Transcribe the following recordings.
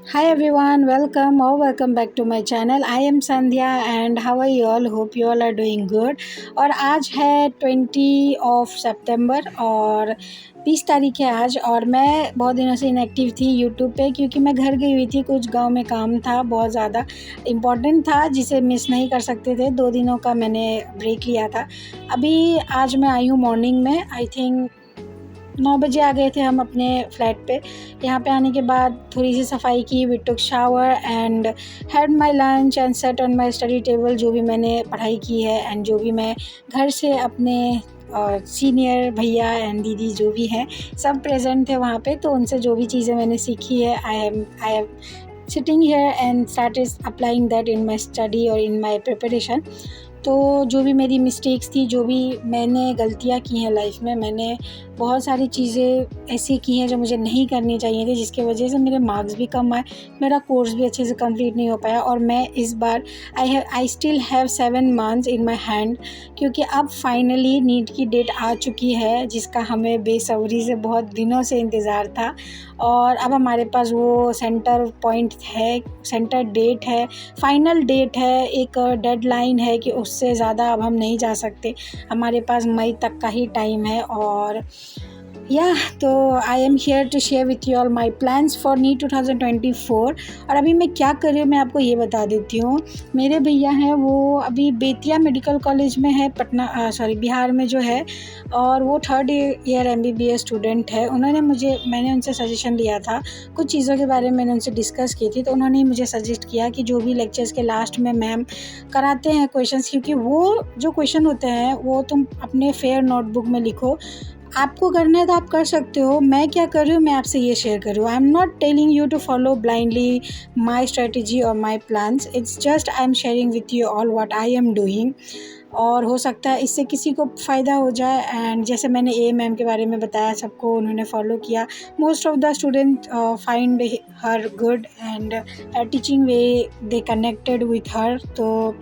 Hi everyone, welcome back to my channel. I am Sandhya and how are you all? Hope you all are doing good. और आज है 20 सितंबर और 20 तारीख है आज। और मैं बहुत दिनों से इनएक्टिव थी यूट्यूब पे, क्योंकि मैं घर गई हुई थी। कुछ गांव में काम था, बहुत ज़्यादा इम्पॉर्टेंट था, जिसे मिस नहीं कर सकते थे। 2 दिनों का मैंने ब्रेक लिया था। अभी आज मैं आई हूँ मॉर्निंग में, आई थिंक 9 बजे आ गए थे हम अपने फ्लैट पे। यहाँ पे आने के बाद थोड़ी सी सफाई की, we took shower and had my lunch and set on my study table. जो भी मैंने पढ़ाई की है एंड जो भी मैं घर से अपने सीनियर भैया एंड दीदी जो भी हैं सब प्रेजेंट थे वहाँ पे। तो उनसे जो भी चीज़ें मैंने सीखी है, I have sitting here and started applying that in my study और इन माय प्रिपरेशन। तो जो भी मेरी मिस्टेक्स थी, जो भी मैंने गलतियाँ की हैं लाइफ में, मैंने बहुत सारी चीज़ें ऐसी की हैं जो मुझे नहीं करनी चाहिए थी, जिसकी वजह से मेरे मार्क्स भी कम आए, मेरा कोर्स भी अच्छे से कंप्लीट नहीं हो पाया। और मैं इस बार I still have 7 months in my hand, क्योंकि अब फाइनली नीट की डेट आ चुकी है, जिसका हमें बेसब्री से बहुत दिनों से इंतज़ार था। और अब हमारे पास वो सेंटर पॉइंट है, सेंटर डेट है, फाइनल डेट है, एक डेडलाइन है कि उससे ज़्यादा अब हम नहीं जा सकते। हमारे पास मई तक का ही टाइम है। और तो I am here to share with you all my plans for NEET 2024। और अभी मैं क्या कर रही हूँ मैं आपको ये बता देती हूँ। मेरे भैया हैं, वो अभी बेतिया मेडिकल कॉलेज में है, बिहार में जो है। और वो 3rd ईयर MBBS स्टूडेंट है। मैंने उनसे सजेशन लिया था, कुछ चीज़ों के बारे में मैंने उनसे डिस्कस की थी। तो उन्होंने मुझे सजेस्ट किया कि जो भी लेक्चर्स के लास्ट में मैम कराते हैं क्वेश्चंस, क्योंकि वो जो क्वेश्चन होते हैं वो तुम अपने फेयर नोटबुक में लिखो, आपको करना है तो आप कर सकते हो। मैं क्या कर रही हूँ, मैं आपसे ये शेयर कर रही हूँ। I am not telling you to follow blindly my strategy और my plans, it's just I am sharing with you all what I am doing. और हो सकता है इससे किसी को फ़ायदा हो जाए। एंड जैसे मैंने मैम के बारे में बताया, सबको उन्होंने फॉलो किया। Most of the student find her good and teaching way they connected with her. तो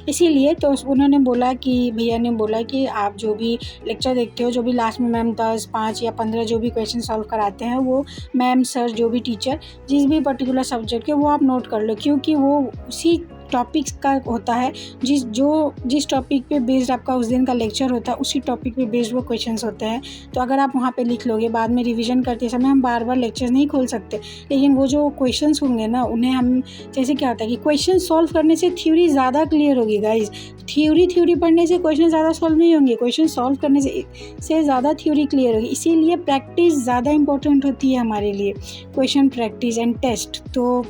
इसीलिए तो उन्होंने बोला कि भैया ने बोला कि आप जो भी लेक्चर देखते हो, जो भी लास्ट में मैम 10, 5 या 15 जो भी क्वेश्चन सॉल्व कराते हैं, वो मैम सर जो भी टीचर जिस भी पर्टिकुलर सब्जेक्ट के, वो आप नोट कर लो, क्योंकि वो उसी टॉपिक्स का होता है। जिस टॉपिक पे बेस्ड आपका उस दिन का लेक्चर होता है, उसी टॉपिक पे बेस्ड वो क्वेश्चंस होते हैं। तो अगर आप वहाँ पे लिख लोगे, बाद में रिवीजन करते समय हम बार बार लेक्चर नहीं खोल सकते, लेकिन वो जो क्वेश्चंस होंगे ना, उन्हें हम, जैसे क्या होता है कि क्वेश्चन सॉल्व करने से थ्योरी ज़्यादा क्लियर होगी गाइज। थ्योरी पढ़ने से क्वेश्चन ज़्यादा सॉल्व नहीं होंगे, क्वेश्चन सॉल्व करने से ज़्यादा थ्योरी क्लियर होगी। इसीलिए प्रैक्टिस ज़्यादा इंपॉर्टेंट होती है हमारे लिए, क्वेश्चन प्रैक्टिस एंड टेस्ट। तो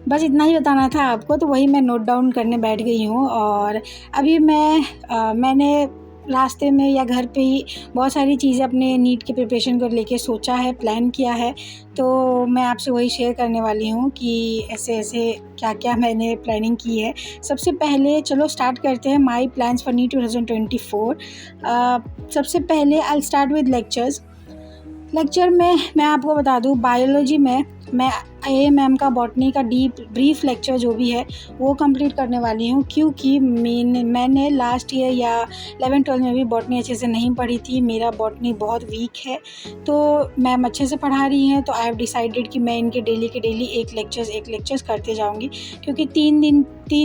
बस इतना ही बताना था आपको। तो वही मैं नोट डाउन करने बैठ गई हूँ। और अभी मैंने रास्ते में या घर पे ही बहुत सारी चीज़ें अपने नीट के प्रिपरेशन को लेके सोचा है, प्लान किया है। तो मैं आपसे वही शेयर करने वाली हूँ कि ऐसे क्या क्या मैंने प्लानिंग की है। सबसे पहले चलो स्टार्ट करते हैं माई प्लान्स फॉर नीट 2024। सबसे पहले आई स्टार्ट विद लेक्चर में मैं आपको बता दूं, बायोलॉजी में मैं मैम का बॉटनी का ब्रीफ लेक्चर जो भी है वो कंप्लीट करने वाली हूँ, क्योंकि मैंने लास्ट ईयर या 11th-12th में भी बॉटनी अच्छे से नहीं पढ़ी थी। मेरा बॉटनी बहुत वीक है। तो मैम अच्छे से पढ़ा रही हैं, तो आई हैव डिसाइडेड कि मैं इनके डेली के डेली एक लेक्चर्स करते जाऊँगी, क्योंकि 3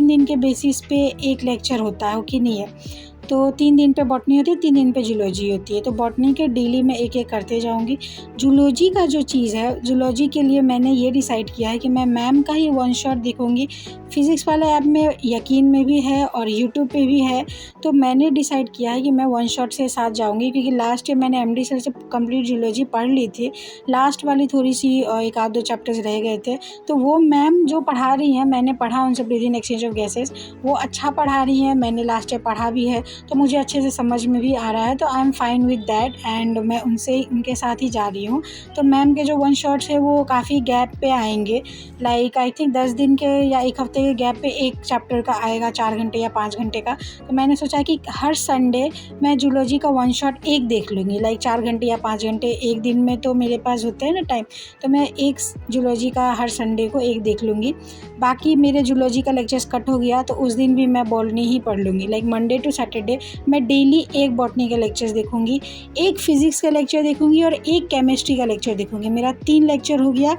दिन के बेसिस पे एक लेक्चर होता है, कि नहीं है। तो 3 दिन पे बॉटनी होती है, 3 दिन पे जूलॉजी होती है। तो बॉटनी के डेली में एक करते जाऊंगी। जूलॉजी का जो चीज़ है, जूलॉजी के लिए मैंने ये डिसाइड किया है कि मैं मैम का ही 1 शॉट देखूंगी। फिज़िक्स वाले ऐप में यकीन में भी है और यूट्यूब पे भी है। तो मैंने डिसाइड किया है कि मैं 1 शॉट से साथ जाऊंगी, क्योंकि लास्ट ईयर मैंने MD सर से कंप्लीट जूलॉजी पढ़ ली थी। लास्ट वाली थोड़ी सी 1-2 चैप्टर्स रह गए थे। तो वो मैम जो पढ़ा रही हैं, मैंने पढ़ा उनसे विदिन एक्सचेंज ऑफ गैसेस, वो अच्छा पढ़ा रही हैं। मैंने लास्ट ईयर पढ़ा भी है, तो मुझे अच्छे से समझ में भी आ रहा है। तो I am fine with that and मैं उनके साथ ही जा रही हूँ। तो मैम के जो 1 शॉट्स है वो काफ़ी गैप पे आएंगे, लाइक आई थिंक 10 दिन के या 1 हफ्ते के गैप पे एक चैप्टर का आएगा, 4 घंटे या 5 घंटे का। तो मैंने सोचा कि हर संडे मैं जूलॉजी का 1 शॉट एक देख लूँगी, लाइक 4 घंटे या 5 घंटे एक दिन में तो मेरे पास होते हैं ना टाइम। तो मैं एक जूलॉजी का हर संडे को एक देख लूँगी। बाकी मेरे जूलॉजी का लेक्चर्स कट हो गया तो उस दिन भी मैं बॉटनी ही पढ़ लूँगी, like Monday to Saturday Saturday मैं डेली एक बॉटनी के लेक्चर्स देखूँगी, एक फिज़िक्स का लेक्चर देखूँगी और एक केमिस्ट्री का लेक्चर देखूँगी। मेरा 3 लेक्चर हो गया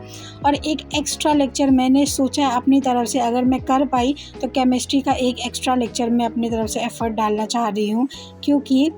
और एक एक्स्ट्रा लेक्चर मैंने सोचा अपनी तरफ से, अगर मैं कर पाई तो केमिस्ट्री का एक एक्स्ट्रा लेक्चर मैं अपनी तरफ से एफ़र्ट डालना चाह रही हूँ, क्योंकि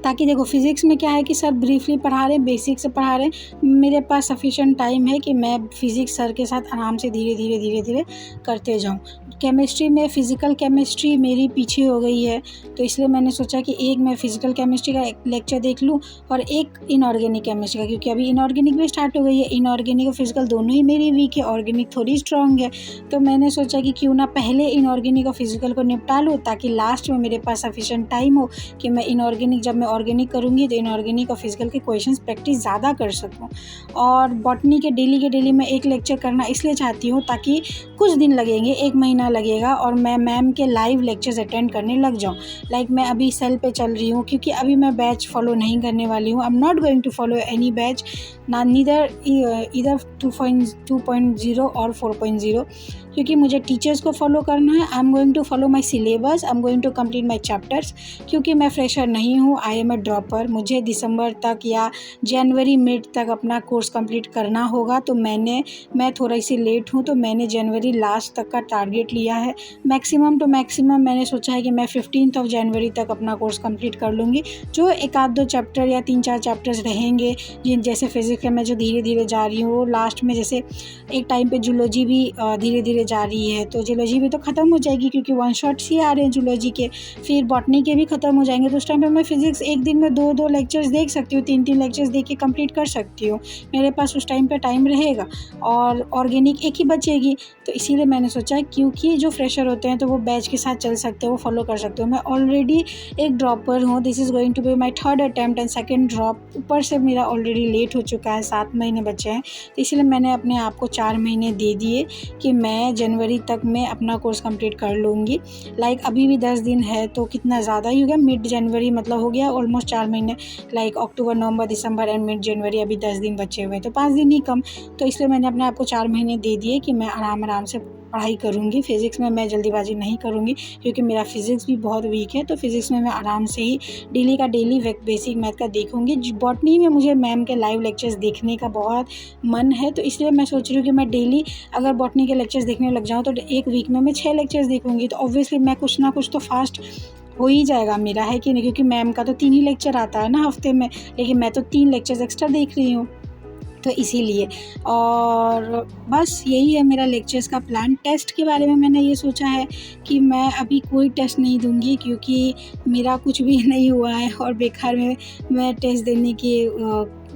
ताकि देखो फिज़िक्स में क्या है कि सर ब्रीफली पढ़ा रहे हैं, बेसिक से पढ़ा रहे हैं, मेरे पास सफिशेंट टाइम है कि मैं फ़िज़िक्स सर के साथ आराम से धीरे धीरे करते जाऊँ। केमिस्ट्री में फ़िज़िकल केमिस्ट्री मेरी पीछे हो गई है, तो इसलिए मैंने सोचा कि एक मैं फ़िज़िकल केमिस्ट्री का एक लेक्चर देख लूँ और एक इनऑर्गेनिक केमिस्ट्री का, क्योंकि अभी इनऑर्गेनिक भी स्टार्ट हो गई है। इनऑर्गेनिक और फ़िज़िकल दोनों ही मेरी वीक है, ऑर्गेनिक थोड़ी स्ट्रॉन्ग है। तो मैंने सोचा कि क्यों ना पहले इनऑर्गेनिक और फ़िज़िकल को निपटा लूँ, ताकि लास्ट में मेरे पास सफिशेंट टाइम हो कि मैं इनऑर्गेनिक, जब मैं ऑर्गेनिक करूँगी तो इनऑर्गेनिक और फिज़िकल के क्वेश्चंस प्रैक्टिस ज़्यादा कर सकूँ। और बॉटनी के डेली मैं एक लेक्चर करना इसलिए चाहती हूँ ताकि कुछ दिन लगेंगे, 1 महीना लगेगा और मैं मैम के लाइव लेक्चर्स अटेंड करने लग जाऊँ। लाइक मैं अभी सेल पे चल रही हूँ, क्योंकि अभी मैं बैच फॉलो नहीं करने वाली हूँ। I am not going to follow any batch, neither 2.0 और 4.0, क्योंकि मुझे टीचर्स को फॉलो करना है। I am going to follow my syllabus, I am going to complete my chapters, क्योंकि मैं फ्रेशर नहीं हूँ, आई एम अ ड्रॉपर। मुझे दिसंबर तक या जनवरी मिड तक अपना कोर्स कंप्लीट करना होगा। तो मैं थोड़ी सी लेट हूँ, तो मैंने जनवरी लास्ट तक का टारगेट लिया है। मैक्सिमम टू मैक्सिमम मैंने सोचा है कि मैं 15 जनवरी तक अपना कोर्स कंप्लीट कर लूँगी। जो 1-2 चैप्टर या 3-4 चैप्टर्स रहेंगे, जिन जैसे फिज़िक्स में मैं जो धीरे धीरे जा रही हूँ, वो लास्ट में, जैसे एक टाइम पे जूलॉजी भी धीरे धीरे जा रही है, तो जूलॉजी भी तो ख़त्म हो जाएगी, क्योंकि 1 शॉट्स ही आ रहे हैं जूलॉजी के। फिर बॉटनी के भी ख़त्म हो जाएंगे, तो उस टाइम पे मैं फिज़िक्स एक दिन में 2-2 लेक्चर्स देख सकती हूँ, 3-3 लेक्चर्स देख के कंप्लीट कर सकती हूँ। मेरे पास उस टाइम पे टाइम रहेगा और ऑर्गेनिक एक ही बचेगी। तो इसीलिए मैंने सोचा, क्योंकि जो फ्रेशर होते हैं तो वो बैच के साथ चल सकते हैं, वो फॉलो कर सकते हो। मैं ऑलरेडी एक ड्रॉपर हूँ, this is going to be my 3rd attempt and 2nd drop. ऊपर से मेरा ऑलरेडी लेट हो चुका है, 7 महीने बचे हैं। तो इसलिए मैंने अपने आप को 4 महीने दे दिए कि मैं जनवरी तक मैं अपना कोर्स कंप्लीट कर लूँगी। लाइक अभी भी 10 दिन है, तो कितना ज़्यादा ही हो गया, मिड जनवरी मतलब हो गया ऑलमोस्ट 4 महीने। Like October, November, December and mid January, अभी 10 दिन बचे हुए, तो 5 दिन ही कम। तो इसलिए मैंने अपने आप को 4 महीने दे दिए कि मैं आराम से पढ़ाई करूँगी। फ़िज़िक्स में मैं जल्दीबाजी नहीं करूँगी, क्योंकि मेरा फ़िज़िक्स भी बहुत वीक है। तो फ़िज़िक्स में मैं आराम से ही डेली का डेली बेसिक मैथ का देखूँगी। बॉटनी में मुझे मैम के लाइव लेक्चर्स देखने का बहुत मन है, तो इसलिए मैं सोच रही हूँ कि मैं डेली अगर बॉटनी के लेक्चर्स देखने लग जाऊँ तो एक वीक में मैं 6 लेक्चर्स देखूँगी। तो ऑब्वियसली मैं कुछ ना कुछ तो फास्ट हो ही जाएगा मेरा, है कि नहीं? क्योंकि मैम का तो 3 ही लेक्चर आता है ना हफ्ते में, लेकिन मैं तो 3 लेक्चर्स एक्स्ट्रा देख रही हूँ, तो इसीलिए। और बस यही है मेरा लेक्चर्स का प्लान। टेस्ट के बारे में मैंने ये सोचा है कि मैं अभी कोई टेस्ट नहीं दूंगी, क्योंकि मेरा कुछ भी नहीं हुआ है और बेकार में मैं टेस्ट देने की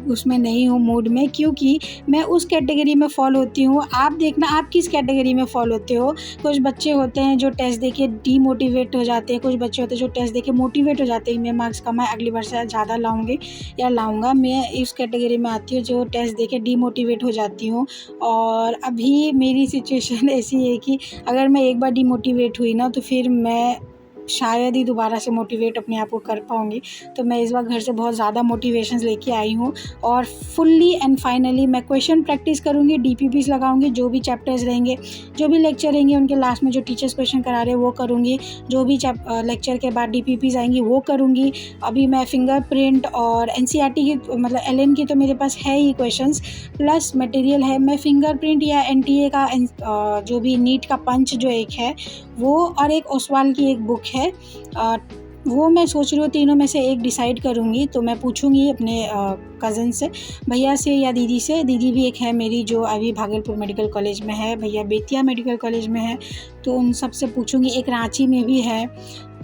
उसमें नहीं हूँ मूड में, क्योंकि मैं उस कैटेगरी में फॉल होती हूँ। आप देखना आप किस कैटेगरी में फॉल होते हो। कुछ बच्चे होते हैं जो टेस्ट देके डीमोटिवेट हो जाते हैं, कुछ बच्चे होते हैं जो टेस्ट देके मोटिवेट हो जाते हैं, मैं मार्क्स कम आए, अगली बार से ज़्यादा लाऊंगी या लाऊंगा। मैं इस कैटेगरी में आती हूँ जो टेस्ट देके डीमोटिवेट हो जाती हूँ। और अभी मेरी सिचुएशन ऐसी है कि अगर मैं एक बार डीमोटिवेट हुई ना, तो फिर मैं शायद ही दोबारा से मोटिवेट अपने आप को कर पाऊँगी। तो मैं इस बार घर से बहुत ज़्यादा मोटिवेशंस लेके आई हूँ और फुल्ली एंड फाइनली मैं क्वेश्चन प्रैक्टिस करूँगी, DPPs लगाऊँगी। जो भी चैप्टर्स रहेंगे, जो भी लेक्चर रहेंगे, उनके लास्ट में जो टीचर्स क्वेश्चन करा रहे हैं वो करूँगी। जो भी लेक्चर के बाद DPPs आएंगी वो करूँगी। अभी मैं फिंगरप्रिंट और NCERT की मतलब LN की तो मेरे पास है ही क्वेश्चंस, प्लस मटेरियल है। मैं फिंगरप्रिंट या NTA का जो भी नीट का पंच जो एक है वो, और एक ओसवाल की एक बुक है, वो मैं सोच रही हूँ तीनों में से एक डिसाइड करूँगी। तो मैं पूछूँगी अपने कज़न से, भैया से या दीदी से। दीदी भी एक है मेरी जो अभी भागलपुर मेडिकल कॉलेज में है, भैया बेतिया मेडिकल कॉलेज में है, तो उन सब से पूछूँगी। एक रांची में भी है,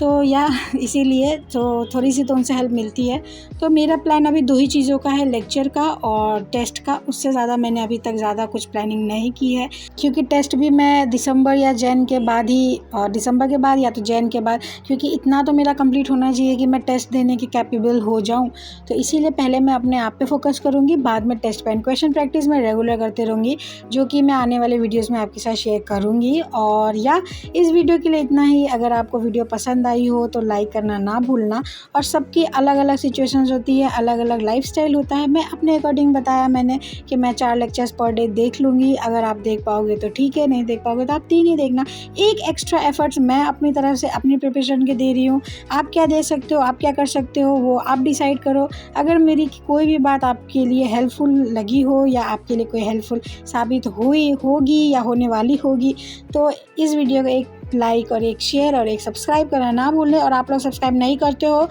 तो या इसीलिए तो थोड़ी सी तो उनसे हेल्प मिलती है। तो मेरा प्लान अभी 2 ही चीज़ों का है, लेक्चर का और टेस्ट का। उससे ज़्यादा मैंने अभी तक ज़्यादा कुछ प्लानिंग नहीं की है, क्योंकि टेस्ट भी मैं दिसंबर या जैन के बाद ही, दिसंबर के बाद या तो जैन के बाद, क्योंकि इतना तो मेरा कंप्लीट होना चाहिए कि मैं टेस्ट देने के कैपेबल हो जाऊँ। तो इसीलिए पहले मैं अपने आप पे फोकस करूँगी, बाद में टेस्ट पे। क्वेश्चन प्रैक्टिस मैं रेगुलर करते रहूँगी, जो कि मैं आने वाले वीडियोज़ में आपके साथ शेयर करूँगी। और या इस वीडियो के लिए इतना ही। अगर आपको वीडियो पसंद आई हो तो लाइक करना ना भूलना। और सबकी अलग अलग सिचुएशंस होती है, अलग अलग लाइफस्टाइल होता है। मैं अपने अकॉर्डिंग बताया मैंने कि मैं 4 लेक्चर्स पर डे देख लूँगी। अगर आप देख पाओगे तो ठीक है, नहीं देख पाओगे तो आप 3 ही देखना। एक एक्स्ट्रा एफर्ट्स मैं अपनी तरफ से अपनी प्रिपरेशन के दे रही हूँ। आप क्या दे सकते हो, आप क्या कर सकते हो, वो आप डिसाइड करो। अगर मेरी कोई भी बात आपके लिए हेल्पफुल लगी हो या आपके लिए कोई हेल्पफुल साबित हुई होगी या होने वाली होगी तो इस वीडियो को एक लाइक और एक शेयर और एक सब्सक्राइब करना ना भूलें। और आप लोग सब्सक्राइब नहीं करते हो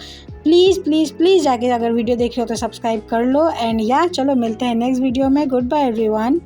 प्लीज़ प्लीज़ प्लीज़ जाके अगर वीडियो देख रहे हो तो सब्सक्राइब कर लो। एंड या चलो मिलते हैं नेक्स्ट वीडियो में। Good bye everyone.